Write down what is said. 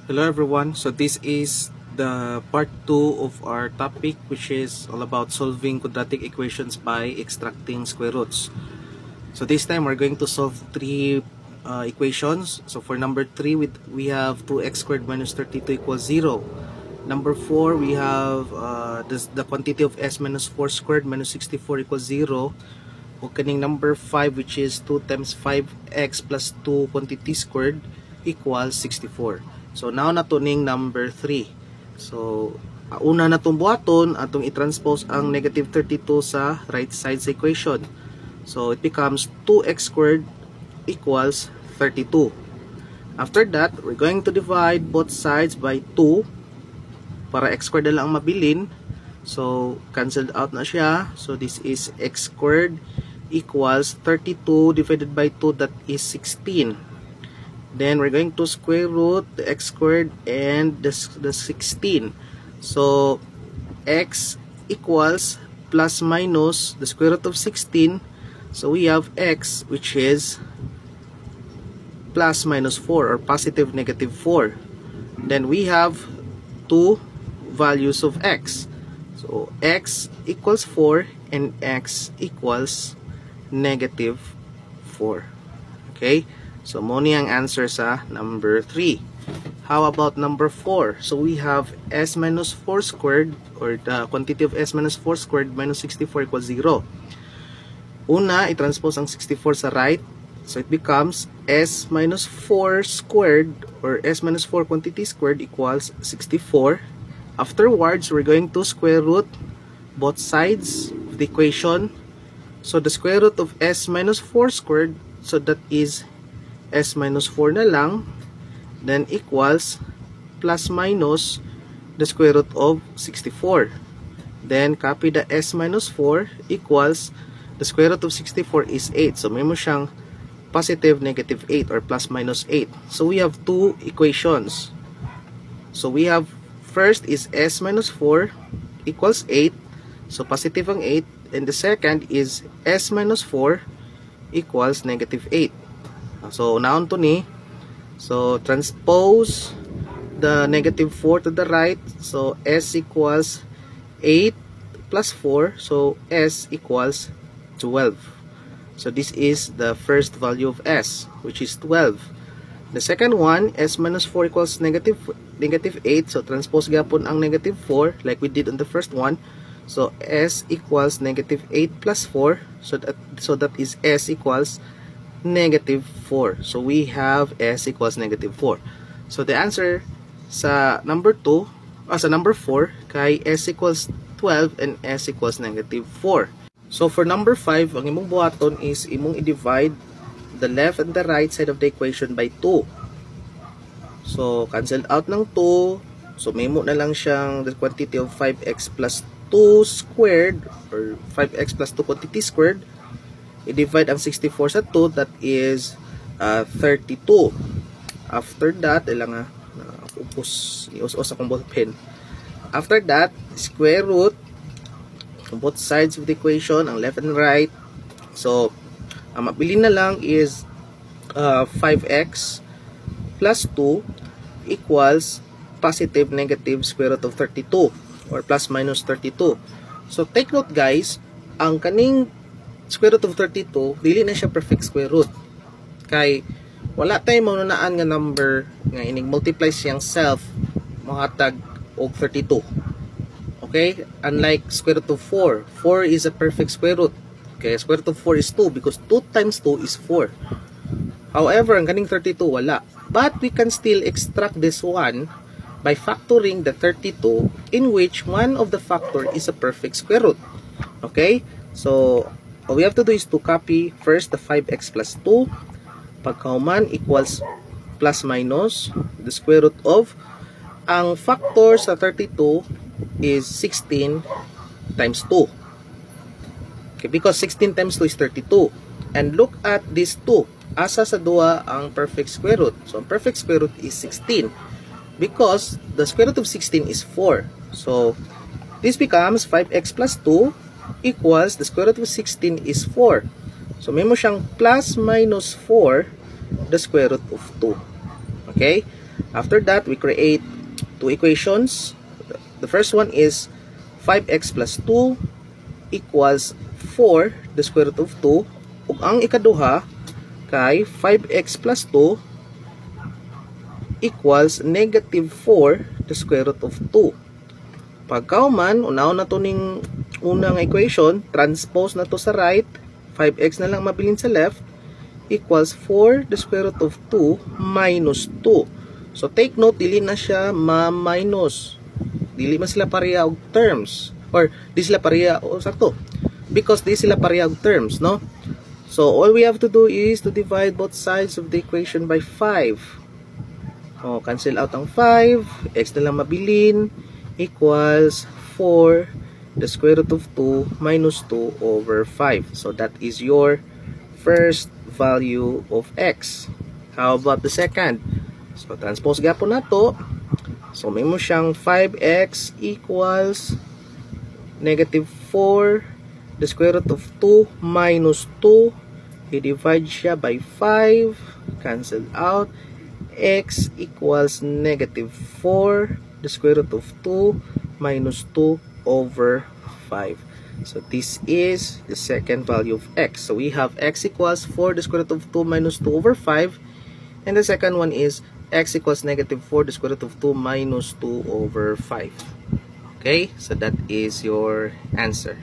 Hello everyone, so this is the part 2 of our topic, which is all about solving quadratic equations by extracting square roots. So this time we're going to solve three equations. So for number 3 we have 2x squared minus 32 equals 0. Number 4 we have the quantity of s minus 4 squared minus 64 equals 0. Opening number 5, which is 2 times 5x plus 2 quantity squared equals 64. So now natuning number 3. So una na itong buhaton atong i-transpose ang negative 32 sa right side sa equation. So it becomes 2x squared equals 32. After that, we're going to divide both sides by 2 para x squared na lang ang mabilin. So canceled out na siya. So this is x squared equals 32 divided by 2, that is 16. Then we're going to square root the x squared and the 16. So x equals plus minus the square root of 16. So we have x, which is plus minus 4 or positive negative 4. Then we have two values of x. So x equals 4 and x equals negative 4. Okay? So, muna ang answer sa number 3. How about number 4? So, we have s minus 4 squared, or the quantity of s minus 4 squared minus 64 equals 0. Una, i-transpose ang 64 sa right. So, it becomes s minus 4 squared, or s minus 4 quantity squared equals 64. Afterwards, we're going to square root both sides of the equation. So, the square root of s minus 4 squared, so that is s minus 4 na lang, then equals plus minus the square root of 64. Then copy the s minus 4 equals the square root of 64 is 8. So may mo siyang positive negative 8 or plus minus 8. So we have two equations. So we have first is s minus 4 equals 8. So positive ang 8. And the second is s minus 4 equals negative 8. So, naon to ni. So, transpose the negative 4 to the right. So, s equals 8 plus 4. So, s equals 12. So, this is the first value of s, which is 12. The second one, s minus 4 equals negative 8. So, transpose gapon ang negative 4 like we did on the first one. So, s equals negative 8 plus 4. So that is s equals negative 4. So we have s equals negative 4. So the answer sa number 2, sa number 4, kay s equals 12 and s equals negative 4. So for number 5, ang imong buhaton is imong i-divide the left and the right side of the equation by 2. So canceled out ng 2. So may mo na lang siyang the quantity of 5x plus 2 squared, or 5x plus 2 quantity squared. I-divide ang 64 sa 2, that is 32. After that, ilang ius-us akong ball pen. After that, square root on both sides of the equation, ang left and right. So, ang mabilin na lang is 5x plus 2 equals positive negative square root of 32, or plus minus 32. So, take note guys, ang kaning square root of 32, dili na siya perfect square root. Kay wala tayong manunaan nga number nga ining multiply siyang self mahatag og 32. Okay? Unlike square root of 4. 4 is a perfect square root. Okay? Square root of 4 is 2 because 2 times 2 is 4. However, ang kaning 32 wala. But we can still extract this one by factoring the 32, in which one of the factor is a perfect square root. Okay? So all we have to do is to copy first the 5x plus 2. Pagkauman equals plus minus the square root of, ang factor sa 32 is 16 times 2. Okay, because 16 times 2 is 32. And look at this 2. Asa sa duha ang perfect square root. So ang perfect square root is 16. Because the square root of 16 is 4. So this becomes 5x plus 2 equals the square root of 16 is 4. So may mo siyang plus minus 4 the square root of 2. Okay? After that, we create two equations. The first one is 5x plus 2 equals 4 the square root of 2. Ug ang ikaduha kay 5x plus 2 equals negative 4 the square root of 2. Pagkauman, unaw na to ning unang equation, transpose na to sa right, 5x na lang mabilin sa left, equals 4 the square root of 2 minus 2. So take note, dili na siya ma-minus. Dili man sila pareha og terms. Or di sila pareha o sakto. Because di sila pareha og terms, no? So all we have to do is to divide both sides of the equation by 5. Oh, cancel out ang 5, x na lang mabilin, equals 4 the square root of 2 minus 2 over 5. So that is your first value of x. How about the second? So transpose gapon na to. So may mo siyang 5x equals negative 4 the square root of 2 minus 2. I-divide siya by 5, cancel out, x equals negative 4 the square root of 2 minus 2 over 5. So this is the second value of x. So we have x equals 4 the square root of 2 minus 2 over 5. And the second one is x equals negative 4 the square root of 2 minus 2 over 5. Okay, so that is your answer.